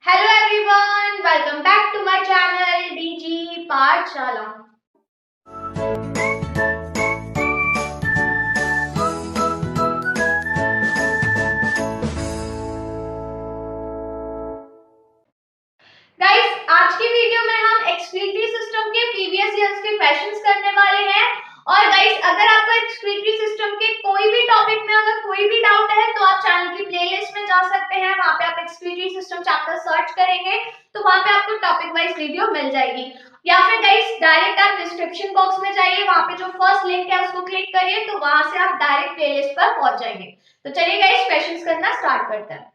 Hello everyone, welcome back to my channel DG Pathshala. Guys, आज की video में हम एक्सक्रीटरी सिस्टम के प्रीवियस ईयर्स के क्वेश्चंस करने वाले हैं। और गाइस, अगर आपको एक्सक्रीटरी सिस्टम के कोई भी टॉपिक में अगर कोई भी डाउट है तो आप चैनल की प्लेलिस्ट में जा सकते हैं। वहां पे आप एक्सक्रीटरी सिस्टम चैप्टर सर्च करेंगे तो वहां पे आपको टॉपिक वाइज वीडियो मिल जाएगी। या फिर गाइस डायरेक्ट आप डिस्क्रिप्शन बॉक्स में जाइए, वहां पे जो फर्स्ट लिंक है उसको क्लिक करिए तो वहां से आप डायरेक्ट प्लेलिस्ट पर पहुंच जाएंगे। तो चलिए गाइस, क्वेश्चंस करना स्टार्ट करते हैं।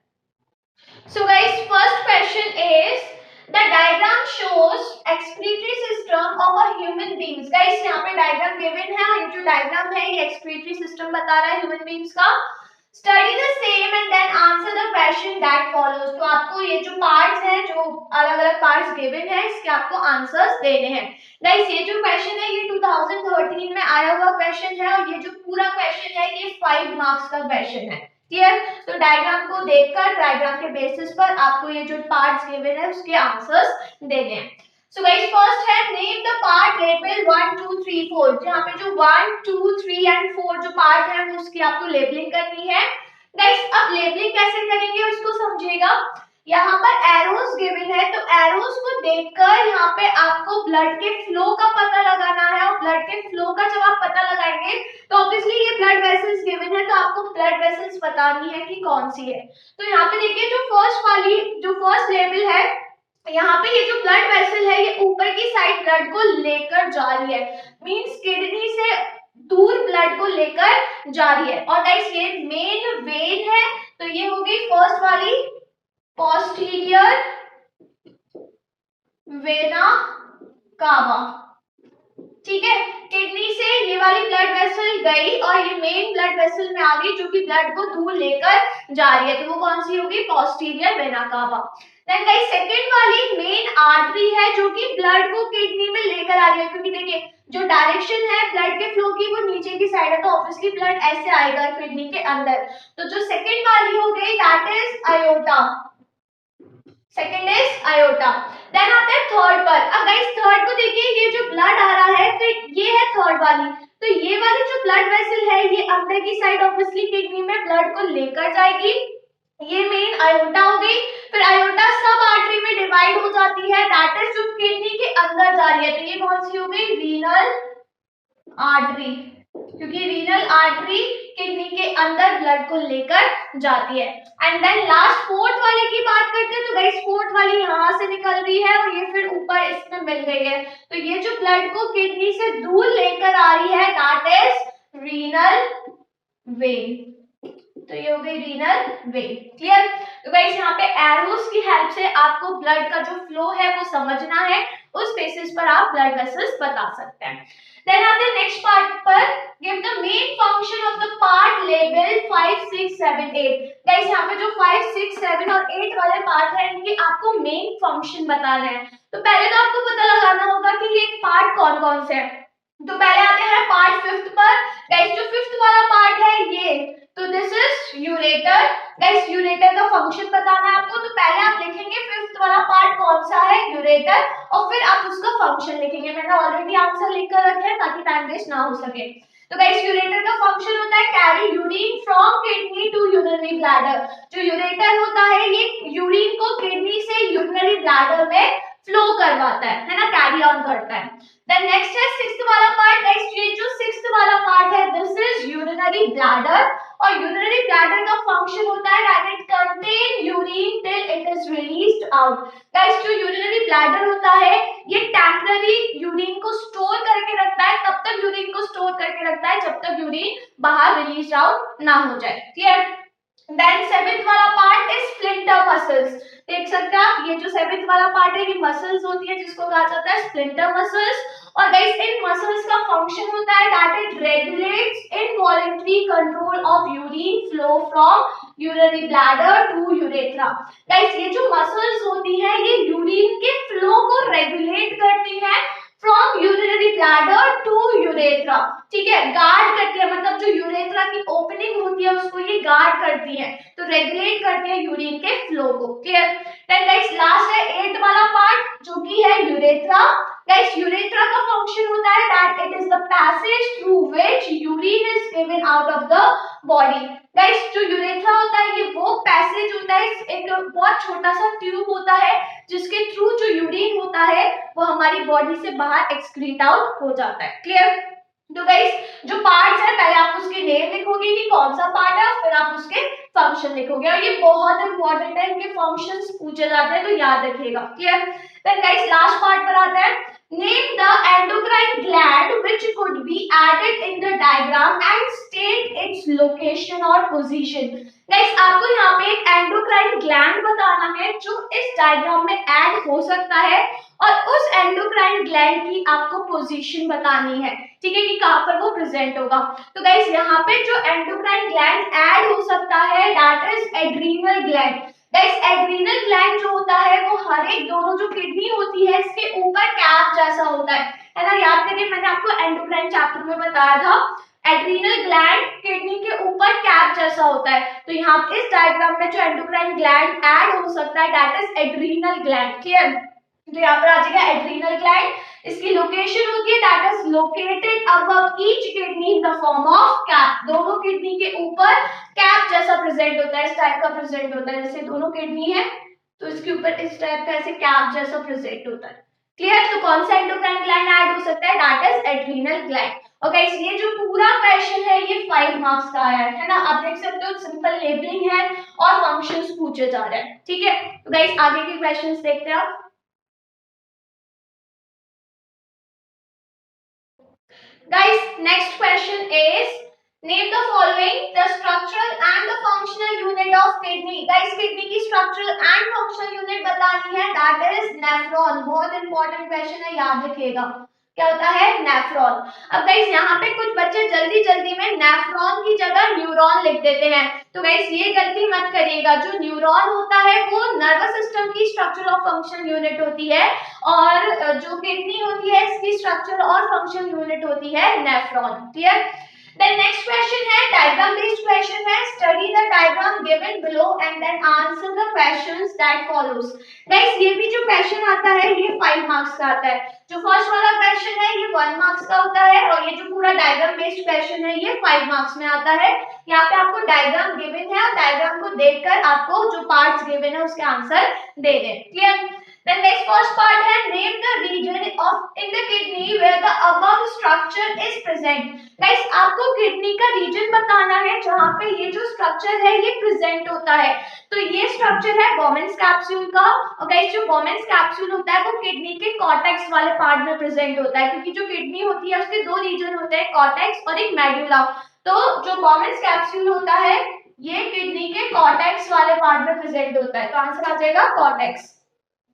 So guys, first question is the diagram shows excretory system of a human beings. Guys, यहाँ पे डायग्राम गिवन है और ये जो डायग्राम है ये excretory system बता रहा है ह्यूमन बींग्स का। Study the same and then answer the question that follows. तो आपको ये जो पार्ट्स हैं, जो अलग अलग पार्ट्स गिवन है, इसके आपको आंसर्स देने हैं। गाइस, ये जो क्वेश्चन है ये 2013 में आया हुआ क्वेश्चन है और ये जो पूरा क्वेश्चन है ये 5 मार्क्स का क्वेश्चन है। क्लियर? तो डायग्राम को देखकर डायग्राम के बेसिस पर आपको ये जो पार्ट्स गिवन है उसके आंसर्स देने हैं। सो गाइस, फर्स्ट है नेम द पार्ट लेबल 1 2 3 4। जहां पे जो 1 2 3 एंड 4 जो पार्ट है वो उसकी आपको लेबलिंग करनी है। गाइस, अब लेबलिंग कैसे करेंगे उसको समझिएगा। यहाँ पर एरोस गिवन है तो एरोस को देखकर यहाँ पे आपको ब्लड के फ्लो का पता लगाना है और ब्लड के फ्लो का जब आप पता लगाएंगे तो ऑब्वियसली ये ब्लड वेसल्स गिवन है तो आपको ब्लड वेसल्स बतानी है कि कौन सी है। तो यहाँ पे देखिए जो फर्स्ट लेवल है, यहाँ पे ये जो ब्लड वेसल है ये ऊपर की साइड ब्लड को लेकर जा रही है, मींस किडनी से दूर ब्लड को लेकर जा रही है। और गाइस ये मेन वेन है तो ये हो गई फर्स्ट वाली पोस्टीरियर वेना कावा। ठीक है, किडनी से ये वाली ब्लड वेसल गई और ये मेन ब्लड वेसल में आ गई जो कि ब्लड को दूर लेकर जा रही है, तो वो कौन सी होगी? Posterior vena cava. Then guys second वाली मेन आर्टरी है जो कि ब्लड को किडनी में लेकर आ रही है, क्योंकि देखिए जो डायरेक्शन है ब्लड के फ्लो की वो नीचे की साइड है तो ऑब्वियसली ब्लड ऐसे आएगा किडनी के अंदर। तो जो सेकंड वाली हो गई that is aorta. Second is aorta. Then आता है थर्ड पर। अब गाइस थर्ड को देखिए, ये जो ब्लड आ रहा है फिर ये है थर्ड वाली, तो ये वाली जो ब्लड वेसल है ये अंदर की साइड ऑब्वियसली किडनी में ब्लड को लेकर जाएगी, ये मेन आयोटा हो गई। फिर आयोटा सब आर्टरी में डिवाइड हो जाती है, दैट इज जो किडनी के अंदर जा रही है, तो ये कौन सी हो गई? रीनल आर्टरी, क्योंकि रीनल आर्टरी किडनी के अंदर ब्लड को लेकर जाती है। एंड देन लास्ट फोर्थ वाले की बात करते हैं तो गाइस फोर्थ वाली यहाँ से निकल रही है और ये फिर ऊपर इसमें मिल गई है, तो ये जो ब्लड को किडनी से दूर लेकर आ रही है दैट इज रीनल वेन। तो ये हो गई रीनल वेन। क्लियर? तो गाइस यहाँ पे एरोस की हेल्प से आपको ब्लड का जो फ्लो है वो समझना है, उस बेसिस पर आप ब्लड वेसल्स बता सकते हैं। देन आते हैं नेक्स्ट पार्ट पर, give the main function of the part label 5 6 7 8। Guys यहाँ पे जो 5 6 7 और 8 वाले पार्ट है इनके आपको मेन फंक्शन बताना है। तो पहले तो आपको पता लगाना होगा कि ये पार्ट कौन कौन से है। तो पहले आते हैं पार्ट फिफ्थ पर। गाइस जो फिफ्थ वाला पार्ट है ये, तो this is ureter. Guys ureter का फंक्शन बताना है आपको, तो पहले आप लिखेंगे फिफ्थ वाला पार्ट कौन सा है? यूरेटर, और फिर आप उसका फंक्शन लिखेंगे। मैंने ऑलरेडी आंसर लिखकर रखे हैं ताकि टाइम वेस्ट ना हो सके। तो गाइस यूरेटर का फंक्शन होता है carry urine from kidney to urinary bladder. जो यूरेटर होता है ये यूरिन को किडनी से यूरिनरी ब्लैडर में फ्लो करवाता है ना, कैरी ऑन करता है। देन नेक्स्ट है सिक्स्थ वाला पार्ट। गाइस ये जो सिक्स्थ वाला पार्ट है दिस इज यूरिनरी ब्लैडर, और यूरिनरी ब्लैडर का फंक्शन होता है that it contain urine till it is released out. Guys जो यूरिनरी ब्लैडर होता है ये टेम्पररी यूरिन को स्टोर करके रखता है, तब तक यूरिन को स्टोर करके रखता है जब तक यूरिन बाहर रिलीज आउट ना हो जाए। क्लियर? देन सेवेंथ वाला पार्ट इज स्प्लिंटर मसल्स। देख सकते हैं आप, ये जो सेवेंथ वाला पार्ट है ये मसल्स होती है जिसको कहा जाता है स्प्लिंटर मसल्स। और गाइस इन मसल्स का फंक्शन होता है that it regulates involuntary control of urine flow from urinary bladder to urethra. Guys ये जो मसल्स होती है ये यूरिन के फ्लो को रेगुलेट करती है from urinary bladder to urethra. ठीक है, गार्ड करती है, मतलब जो यूरेथ्रा की ओपनिंग होती है उसको ये गार्ड करती है, तो रेगुलेट करती है यूरिन के फ्लो को। Clear? Then guys urethra. Guys urethra का फंक्शन होता है that it is the passage through which urine is given out of the body. Guys जो यूरेथ्रा होता है ये वो पैसेज होता है, एक बहुत छोटा सा ट्यूब होता है जिसके थ्रू जो यूरिन होता है वो हमारी बॉडी से बाहर एक्सक्रीट आउट हो जाता है। क्लियर? तो गाइस जो पार्ट्स है पहले आप उसके नेम लिखोगे कि कौन सा पार्ट है, फिर आप उसके फंक्शन लिखोगे, और ये बहुत इंपॉर्टेंट है, इनके फंक्शंस पूछे जाते हैं तो याद रखिएगा। Clear? Then guys last part पर आता है, name the endocrine gland which could be added in the diagram and state its location और पोजीशन। गाइस आपको यहाँ पे एक एंडोक्राइन ग्लैंड बताना है जो इस डायग्राम में ऐड हो सकता है, और उस एंडोक्राइन ग्लैंड की आपको पोजीशन बतानी है, ठीक है, कि कहां पर वो प्रेजेंट होगा। तो गाइस यहाँ पे जो एंडोक्राइन ग्लैंड ऐड हो सकता है that is adrenal gland. Guys adrenal gland जो होता है वो हर एक दोनों जो किडनी होती है इसके ऊपर कैप जैसा होता है ना, याद करिए मैंने आपको एंडोक्राइन चैप्टर में बताया था, एड्रीनल ग्लैंड किडनी के ऊपर कैप जैसा होता है। तो यहाँ इस डायग्राम में जो एंडोक्राइन ग्लैंड ऐड हो सकता है that is adrenal gland. Clear? तो यहाँ पर आ जाएगा एड्रीनल ग्लैंड, इसकी लोकेशन होती है that is located above each kidney in the form of cap. दोनों किडनी के ऊपर कैप जैसा प्रेजेंट होता है, इस टाइप का प्रेजेंट होता है, जैसे दोनों किडनी है तो इसके ऊपर इस टाइप का ऐसे कैप जैसा प्रेजेंट होता है। क्लियर? तो कौन सा एंडोक्राइन ग्लैंड ऐड हो सकता है दैट इज एड्रीनल ग्लैंड। और गाइस ये जो पूरा क्वेश्चन है ये 5 मार्क्स का है ना, आप देख सकते हो सिंपल लेबलिंग है और फंक्शंस पूछे जा रहे हैं। ठीक है, तो गाइस आगे के क्वेश्चंस देखते हैं आप। Guys, next question is name the following the structural and the functional unit of kidney. Guys, kidney की structural and functional unit बतानी है that is nephron। बहुत important question है, याद रखिएगा क्या होता है नेफ्रॉन। अब गाइस यहाँ पे कुछ बच्चे जल्दी जल्दी में नेफ्रॉन की जगह न्यूरॉन लिख देते हैं, तो गाइस ये गलती मत करिएगा। जो न्यूरॉन होता है वो नर्वस सिस्टम की स्ट्रक्चर और फंक्शन यूनिट होती है, और जो किडनी होती है इसकी स्ट्रक्चर और फंक्शन यूनिट होती है nephron. Clear? Then next question है diagram based question है, study the diagram given below and then answer the questions that follows। Guys ये भी जो question आता है ये 5 मार्क्स का आता है। जो फर्स्ट वाला क्वेश्चन है ये 1 मार्क्स का होता है, और ये जो पूरा डायग्राम बेस्ड क्वेश्चन है ये 5 मार्क्स में आता है। यहाँ पे आपको डायग्राम गिवन है और डायग्राम को देखकर आपको जो पार्ट्स गिवन है उसके आंसर दे दें। Clear? Then next first part है name the region of in the kidney where the above structure is present। Guys आपको किडनी का रीजन बताना है जहाँ पे ये जो स्ट्रक्चर है ये प्रेजेंट होता है। तो ये स्ट्रक्चर है बोमेन्स कैप्सूल का, और गाइस जो बोमेन्स कैप्सूल होता है वो किडनी के कॉर्टेक्स वाले पार्ट में प्रेजेंट होता है, क्योंकि जो किडनी होती है उसके 2 रीजन होते हैं, कॉर्टेक्स और एक मेडुला। तो जो बोमेन्स कैप्सूल होता है ये किडनी के कॉर्टेक्स वाले पार्ट में प्रेजेंट होता है, तो आंसर आ जाएगा कॉर्टेक्स।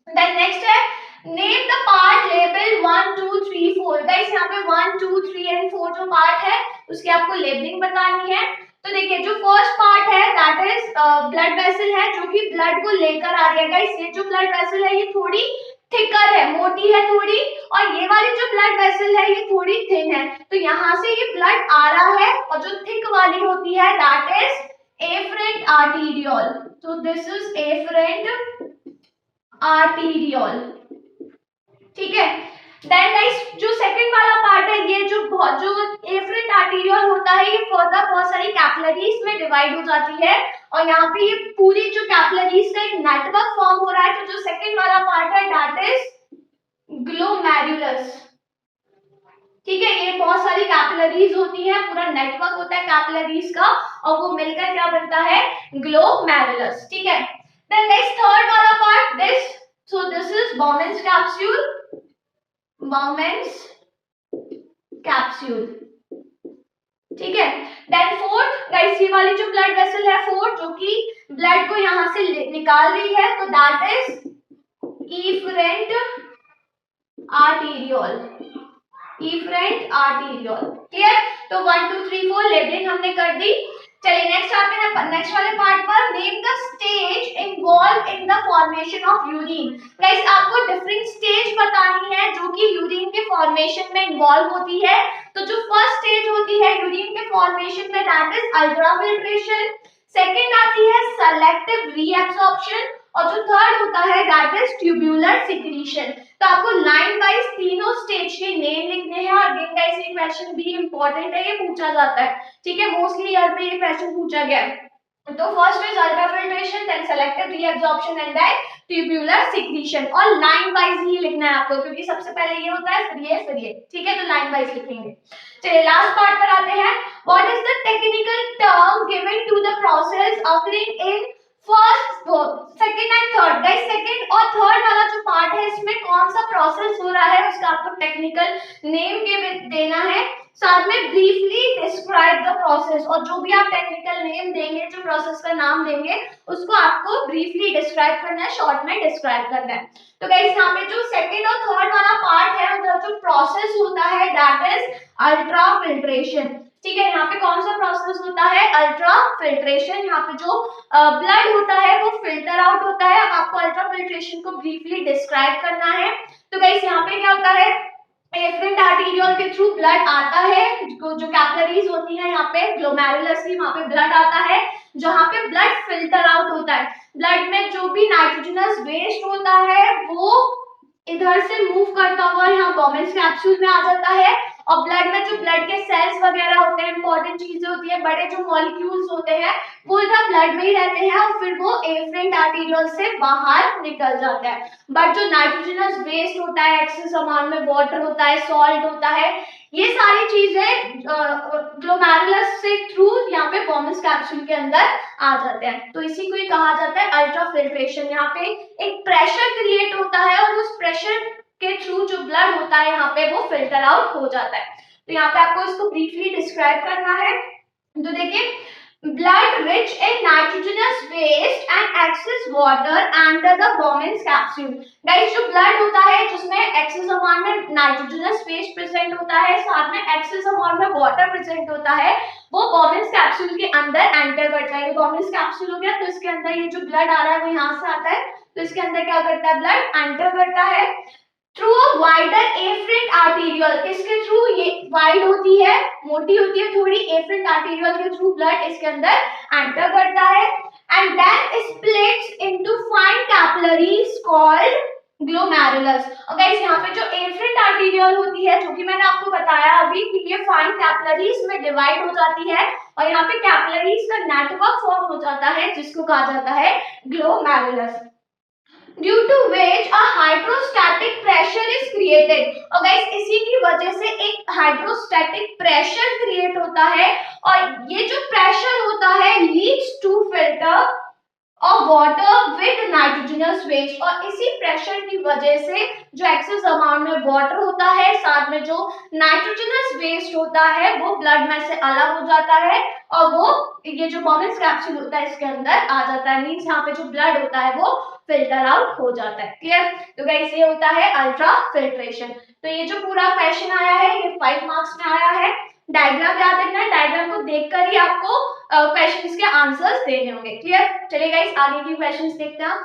Then next है name the part label 1 2 3 4। Guys यहाँ पे 1 2 3 and 4 जो पार्ट है उसकी आपको लेबलिंग बतानी है। तो देखिए जो फर्स्ट पार्ट है दैट इज ब्लड वेसल है जो कि ब्लड को लेकर आ रही है। गाइस ये जो ब्लड वेसल है ये थोड़ी थिकर है, मोटी है थोड़ी, और ये वाली जो ब्लड वेसल है ये थोड़ी थिन है। तो यहाँ से ये ब्लड आ रहा है, और जो थिक वाली होती है दैट इज एफरेंट आर्टेरियोल। तो दिस इज एफरेंट आर्टेरियोल। ठीक है, देन गाइस जो सेकंड वाला पार्ट है ये जो एफरेंट आर्टेरियोल होता है ये फर्दर बहुत सारी कैपिलरीज में डिवाइड हो जाती है, और यहाँ पे ये पूरी जो कैपिलरीज का एक नेटवर्क फॉर्म हो रहा है। तो जो सेकंड वाला पार्ट है दैट इज ग्लोमेरुलस। ठीक है, ये बहुत सारी कैपिलरीज होती है, पूरा नेटवर्क होता है कैपिलरीज का, और वो मिलकर क्या बनता है ग्लोमेरुलस। ठीक है, then next third वाला part this is Bowman's capsule, Bowman's capsule। ठीक है, then fourth गाइस ये वाली जो ब्लड वेसल है फोर्थ जो कि ब्लड को यहाँ से निकाल रही है, तो that is efferent arteriole, efferent arteriole। Clear? तो 1 2 3 4 लेबलिंग हमने कर दी। चलिए नेक्स्ट आते हैं नेक्स्ट वाले पार्ट पर, name the stage involve in the formation of urine. Guys आपको डिफरेंट स्टेज बतानी है जो कि यूरिन के फॉर्मेशन में इन्वॉल्व होती है। तो जो फर्स्ट स्टेज होती है यूरिन के फॉर्मेशन में दैट इज अल्ट्राफिल्ट्रेशन, सेकंड आती है सेलेक्टिव रीएब्सॉर्प्शन, और जो थर्ड होता है दैट इज ट्यूबुलर सिक्रीशन। तो आपको लाइन वाइज तीनों स्टेज के नेम लिखने हैं। और अगेन गाइस ये क्वेश्चन भी इंपॉर्टेंट है, ये पूछा जाता है, ठीक है, मोस्टली ईयर पे ये क्वेश्चन पूछा गया है। तो first is ultrafiltration, then selective reabsorption and then tubular secretion. और लाइन वाइज ही लिखना है आपको, क्योंकि सबसे पहले ये होता है फिर ये, ठीक है, तो लाइन वाइज लिखेंगे। चलिए लास्ट पार्ट पर आते हैं। What is the technical term given to the process occurring in first, second and third. Guys second और थर्ड वाला जो पार्ट है इसमें कौन सा प्रोसेस हो रहा है उसका आपको टेक्निकल नेम देना है, साथ में ब्रीफली डिस्क्राइब द प्रोसेस। और जो भी आप टेक्निकल नेम देंगे, जो प्रोसेस का नाम देंगे, उसको आपको ब्रीफली डिस्क्राइब करना है, शॉर्ट में डिस्क्राइब करना है। तो गाइस यहाँ पे जो सेकंड और थर्ड वाला पार्ट है, मतलब जो प्रोसेस होता है दैट इज अल्ट्राफिल्ट्रेशन, ठीक है। यहाँ पे कौन सा प्रोसेस होता है, अल्ट्राफिल्ट्रेशन। यहाँ पे जो ब्लड होता है वो फिल्टर आउट होता है। अब आपको अल्ट्राफिल्ट्रेशन को ब्रीफली डिस्क्राइब करना है। तो गाइस यहाँ पे क्या होता है, एफरेंट आर्टेरियोल के थ्रू ब्लड आता है, जो कैपिलरीज होती है यहाँ पे ग्लोमेरुलस की, वहां पे ब्लड आता है, जहाँ पे ब्लड फिल्टर आउट होता है। ब्लड में जो भी नाइट्रोजनस वेस्ट होता है वो इधर से मूव करता हुआ यहाँ बोमेन्स कैप्सूल में आ जाता है। और ब्लड में जो ब्लड के सेल्स वगैरह होते हैं, इंपॉर्टेंट चीजें होती है, बड़े जो मॉलिक्यूल्स होते हैं वो इधर ब्लड में ही रहते हैं और फिर वो एफरेंट आर्टेरियोल से बाहर निकल जाता है। बट जो नाइट्रोजनस वेस्ट होता है, एक्सेस अमाउंट में वाटर होता है, सॉल्ट होता है, ये सारी चीजें ग्लोमेरुलस से थ्रू यहाँ पे बोमेन्स कैप्सूल के अंदर आ जाते हैं। तो इसी को ही कहा जाता है अल्ट्राफिल्ट्रेशन। यहाँ पे एक प्रेशर क्रिएट होता है और उस प्रेशर के थ्रू जो ब्लड होता है यहाँ पे वो फिल्टर आउट हो जाता है। तो यहाँ पे आपको इसको ब्रीफली डिस्क्राइब करना है। तो देखिए, blood rich in nitrogenous waste and excess water enter the Bowman's capsule। Guys जो ब्लड होता है जिसमें एक्सेस अमाउंट में नाइट्रोजनस वेस्ट प्रेजेंट होता है, साथ में एक्सेस अमाउंट में वाटर प्रेजेंट होता है, वो Bowman's कैप्सूल के अंदर एंटर करता है। Bowman's कैप्सूल हो गया, तो इसके अंदर ये जो ब्लड आ रहा है वो यहाँ से आता है, तो इसके अंदर क्या करता है, ब्लड एंटर करता है through a wider afferent arteriole. किसके थ्रू, ये वाइड होती है, मोटी होती है थोड़ी, एफरेंट आर्टेरियोल के थ्रू ब्लड इसके अंदर एंटर करता है and then splits into fine capillaries called glomerulus. और गाइस यहाँ पे जो एफरेंट आर्टेरियोल होती है, जो कि मैंने आपको बताया अभी कि ये फाइन कैपिलरीज में डिवाइड हो जाती है और यहाँ पे कैपिलरीज का नेटवर्क फॉर्म हो जाता है जिसको कहा जाता है glomerulus, due to which a hydrostatic pressure is created। और गाइस इसी की वजह से एक हाइड्रोस्टैटिक प्रेशर क्रिएट होता है और ये जो प्रेशर होता है leads to filter of water with nitrogenous waste. और इसी प्रेशर की वजह से जो एक्सेस अमाउंट में वाटर होता है, साथ में जो नाइट्रोजनस वेस्ट होता है, वो ब्लड में से अलग हो जाता है और वो ये जो Bowman's कैप्सूल होता है इसके अंदर आ जाता है। मींस यहाँ पे जो ब्लड होता है वो फिल्टर आउट हो जाता है। क्लियर? तो गाइस ये होता है अल्ट्राफिल्ट्रेशन। तो ये जो पूरा क्वेश्चन आया है ये 5 मार्क्स में आया है। डायग्राम याद रखना है, डायग्राम को देखकर ही आपको क्वेश्चंस के आंसर्स देने होंगे। क्लियर? चलिए गाइस आगे की क्वेश्चंस देखते हैं।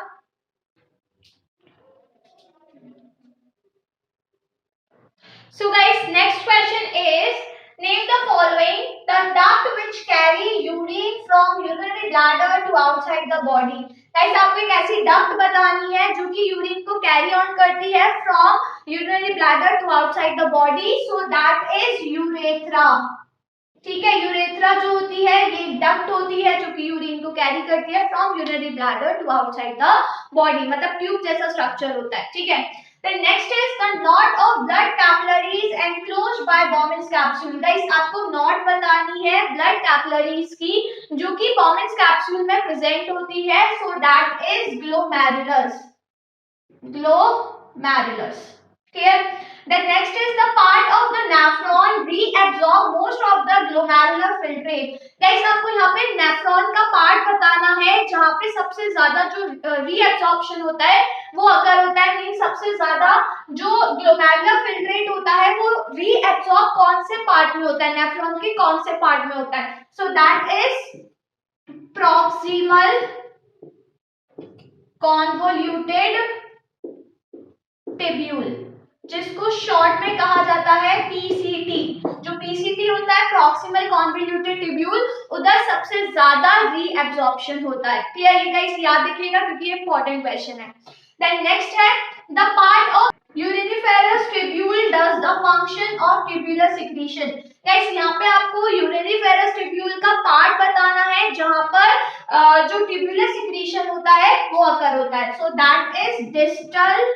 So guys, next question is name the following the duct which carry urine from urinary bladder to outside the body। Guys आपको एक ऐसी डक्ट बतानी है जो कि यूरिन को कैरी ऑन करती है from urinary bladder to outside the body, so that is urethra. ठीक है, यूरेथ्रा जो होती है ये डक्ट होती है जो कि यूरिन को कैरी करती है from urinary bladder to outside the body, मतलब ट्यूब जैसा स्ट्रक्चर होता है। ठीक है, then next is the knot of blood capillaries enclosed by Bowman's capsule। Guys आपको नॉट बतानी है ब्लड कैपिलरीज की जो कि Bowman's capsule में प्रेजेंट होती है, so that is glomerulus, glomerulus। Clear? Then next is the part of the nephron reabsorb most of the glomerular filtrate। Guys आपको यहाँ पे नेफ्रॉन का पार्ट बताना है जहाँ पे सबसे ज्यादा जो रीएब्सॉर्प्शन होता है वो अगर होता है, मीन सबसे ज्यादा जो ग्लोमेरुलर फिल्ट्रेट होता है वो रीएब्सॉर्ब कौन से पार्ट में होता है, नेफ्रॉन के कौन से पार्ट में होता है, so that is proximal convoluted tubule, जिसको शॉर्ट में कहा जाता है पीसीटी। जो पीसीटी होता है प्रॉक्सिमल कॉन्वोल्यूटेड टिब्यूल, उधर सबसे ज्यादा रीएब्सॉर्प्शन होता है। क्लियर? ये गाइस याद रखिएगा क्योंकि ये इंपॉर्टेंट क्वेश्चन है। देन नेक्स्ट है the part of uriniferous tubule does the function of tubular secretion. Guys यहाँ पे आपको यूरिनिफेरस ट्यूब्यूल का पार्ट बताना है जहां पर जो ट्यूबुलर सिक्रीशन होता है वो अकर होता है। So that is distal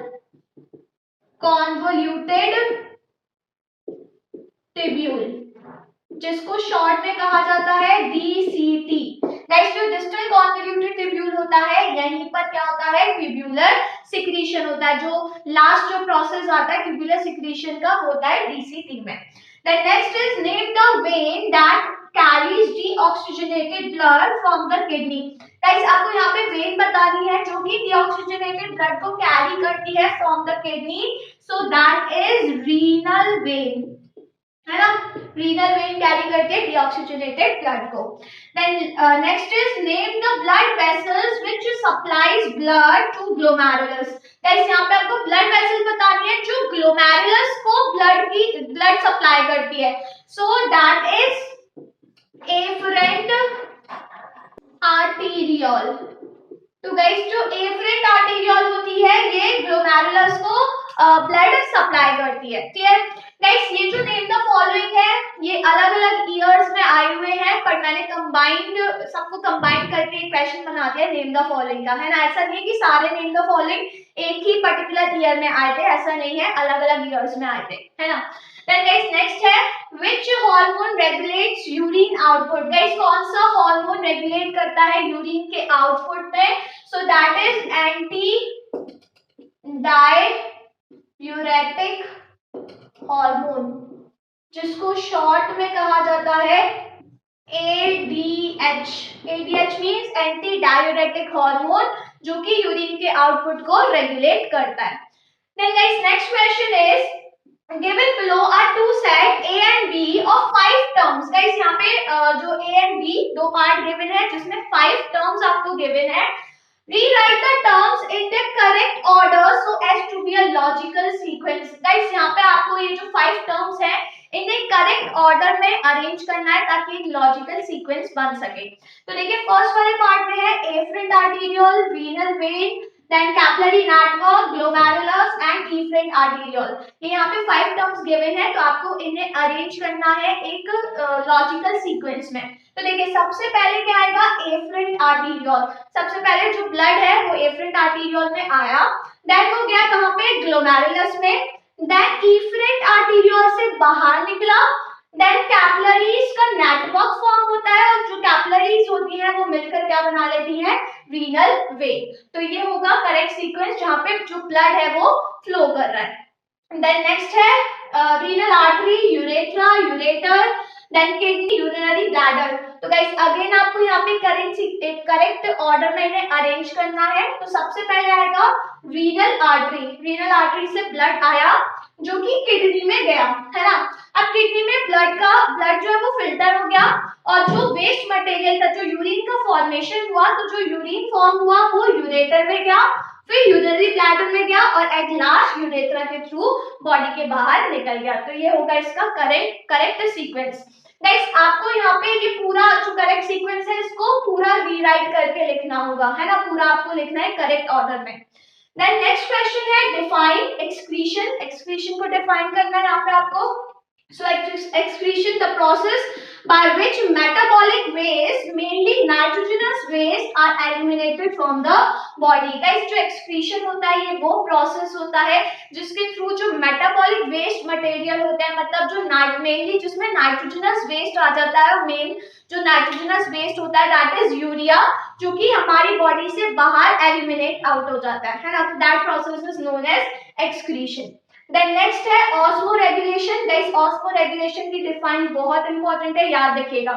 convoluted tubule, जिसको शॉर्ट में कहा जाता है DCT। गाइस जो डिस्टल कॉन्वोल्यूटेड ट्यूब्यूल होता है यहीं पर क्या होता है, ट्यूब्यूलर सिक्रीशन होता है। जो लास्ट जो प्रोसेस आता है ट्यूब्यूलर सिक्रीशन का होता है DCT में। Then next is name the vein that carries deoxygenated blood from the kidney. Guys आपको यहाँ पे वेन बतानी है जो कि डीऑक्सीजनेटेड ब्लड को कैरी करती है from the kidney. So that is renal vein, है ना, रीनल वेन कैरी करती है डीऑक्सीजनेटेड ब्लड को। Then next is name the blood vessels which supplies blood to glomerulus. Guys यहाँ पे आपको ब्लड वेसल बतानी है जो ग्लोमेरुलस को ब्लड सप्लाई करती है। So that is afferent arteriole. तो गाइस जो एफरेंट आर्टीरियोल होती है ये ग्लोमेरुलस को ब्लड सप्लाई करती है। क्लियर गाइस, ये जो नेम द फॉलोइंग है ये अलग अलग ईयर्स में आए हुए हैं, पर मैंने सबको कंबाइन करके एक क्वेश्चन बना दिया नेम द फॉलोइंग का, है ना। ऐसा नहीं है कि सारे नेम द फॉलोइंग एक ही पर्टिकुलर ईयर में आए थे, ऐसा नहीं है, अलग अलग ईयर्स में आए थे, है ना। देन गाइस नेक्स्ट है which hormone regulates urine output. Guys कौन सा हार्मोन रेगुलेट करता है यूरिन के आउटपुट में? So that is anti diuretic hormone, जिसको शॉर्ट में कहा जाता है ADH। ADH means anti diuretic hormone, जो कि यूरिन के आउटपुट को रेगुलेट करता है। Then guys next question is given below are two set A and B of 5 terms। Guys यहाँ पे जो A and B दो पार्ट गिवन है जिसमें 5 terms आपको गिवन है। Rewrite the terms in the correct order so as to be a logical sequence। Guys यहाँ पे आपको ये जो 5 terms है इन्हें करेक्ट ऑर्डर में अरेंज करना है ताकि एक लॉजिकल सीक्वेंस बन सके। तो देखिए फर्स्ट वाले पार्ट में है afferent arteriole, renal vein, then capillary network, glomerulus and efferent arteriole। ये यहाँ पे 5 टर्म्स गिवन है, तो आपको इन्हें अरेंज करना है एक लॉजिकल सीक्वेंस में। तो देखिए सबसे पहले क्या आएगा, एफरेंट आर्टीरियोल। सबसे पहले जो ब्लड है वो एफरेंट आर्टीरियोल में आया, देन वो गया कहाँ पे, ग्लोमेरुलस में, देन efferent आर्टीरियोल से बाहर निकला, देन कैपिलरीज का नेटवर्क फॉर्म होता है और जो कैपिलरीज होती है वो मिलकर क्या बना लेती है, रीनल वेन। तो ये होगा करेक्ट सीक्वेंस जहां पे जो ब्लड है वो फ्लो कर रहा है। देन नेक्स्ट है renal artery, urethra, ureter, then kidney, urinary bladder. तो गाइस अगेन आपको यहाँ पे करेक्ट ऑर्डर में इन्हें अरेंज करना है। तो सबसे पहले आएगा रीनल आर्टरी। रीनल आर्टरी से ब्लड आया जो कि किडनी में गया, है ना। अब किडनी में ब्लड जो है वो फिल्टर हो गया और जो वेस्ट मटेरियल था, जो यूरिन का फॉर्मेशन हुआ, तो जो यूरिन फॉर्म हुआ वो यूरेटर में गया, फिर यूरिनरी ब्लैडर में गया और एट लास्ट यूरेथ्रा के थ्रू बॉडी के बाहर निकल गया। तो ये होगा इसका करेक्ट सीक्वेंस। गाइस आपको यहाँ पे ये पूरा जो करेक्ट सीक्वेंस है इसको पूरा रीराइट करके लिखना होगा, है ना, पूरा आपको लिखना है करेक्ट ऑर्डर में। देन नेक्स्ट क्वेश्चन है डिफाइन एक्सक्रीशन। एक्सक्रीशन को डिफाइन करना है यहाँ पे आपको। So excretion, the process by which metabolic waste, mainly nitrogenous waste, are eliminated from the body। guys जो excretion होता है ये वो process होता है जिसके थ्रू जो metabolic waste material होता है, मतलब जो mainly जिसमें nitrogenous waste आ जाता है, मेन जो nitrogenous waste होता है that is यूरिया, जो कि हमारी बॉडी से बाहर eliminate out हो जाता है ना। that process is known as excretion। Then next है osmoregulation. Guys osmoregulation की डिफाइन बहुत इंपॉर्टेंट है, याद रखिएगा।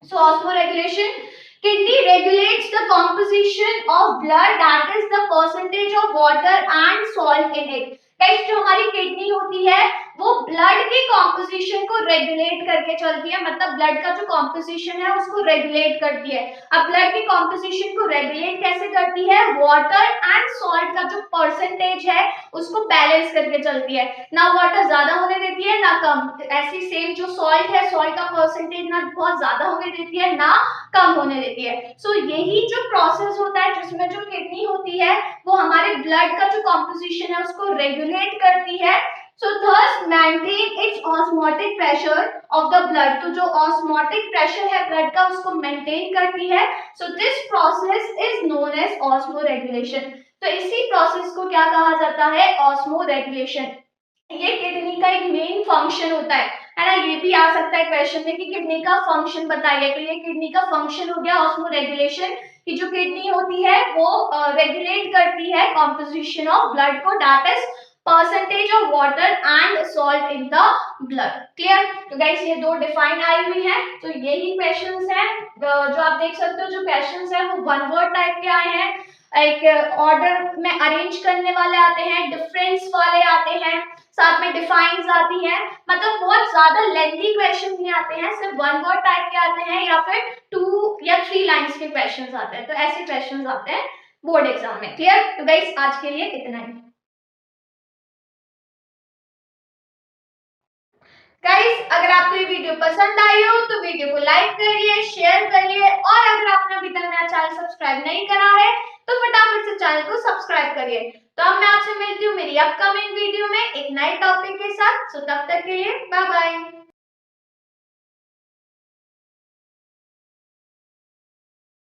So osmoregulation, kidney regulates the composition of blood, that is the percentage of water and salt in it। Guys जो हमारी kidney होती है वो ब्लड की कॉम्पोजिशन को रेगुलेट करके चलती है, मतलब ब्लड का जो कॉम्पोजिशन है उसको रेगुलेट करती है। अब ब्लड की कॉम्पोजिशन को रेगुलेट कैसे करती है? वाटर एंड सॉल्ट का जो परसेंटेज है उसको बैलेंस करके चलती है, ना वाटर ज्यादा होने देती है ना कम। ऐसी सेम जो सॉल्ट है, सॉल्ट का परसेंटेज ना बहुत ज्यादा होने देती है ना कम होने देती है। सो यही जो प्रोसेस होता है जिसमें जो किडनी होती है वो हमारे ब्लड का जो कॉम्पोजिशन है उसको रेगुलेट करती है। So thus maintain its osmotic pressure of the blood, तो जो osmotic pressure है blood का उसको maintain करती है। So this process is known as osmoregulation। तो इसी process को क्या कहा जाता है? osmoregulation। ये किडनी का एक मेन फंक्शन होता है ना। ये भी आ सकता है क्वेश्चन में कि किडनी का फंक्शन बताइए, तो ये किडनी का फंक्शन हो गया ऑस्मोरेगुलेशन, कि जो किडनी होती है वो रेगुलेट करती है कॉम्पोजिशन ऑफ ब्लड को, that is percentage of water and salt in the blood. Clear? तो गाइस ये दो डिफाइन आई हुई है, तो यही क्वेश्चंस हैं जो आप देख सकते हो। जो क्वेश्चंस हैं वो वन वर्ड टाइप के आए हैं, एक ऑर्डर में अरेंज करने वाले आते हैं, डिफरेंस वाले आते हैं, साथ में डिफाइंस आती हैं, मतलब बहुत ज्यादा लेंथी क्वेश्चन नहीं आते हैं, सिर्फ वन वर्ड टाइप के आते हैं या फिर 2 या 3 लाइंस के क्वेश्चंस आते हैं। तो ऐसे क्वेश्चंस आते हैं बोर्ड एग्जाम में। क्लियर? तो गाइस आज के लिए इतना ही। गाइस अगर आपको ये वीडियो पसंद आई हो तो वीडियो को लाइक करिए, शेयर करिए, और अगर आपने अभी तक मेरा चैनल सब्सक्राइब नहीं करा है तो फटाफट से चैनल को सब्सक्राइब करिए। तो अब मैं आपसे मिलती हूँ मेरी अपकमिंग वीडियो में एक नए टॉपिक के साथ। सो तब तक के लिए बाय बाय।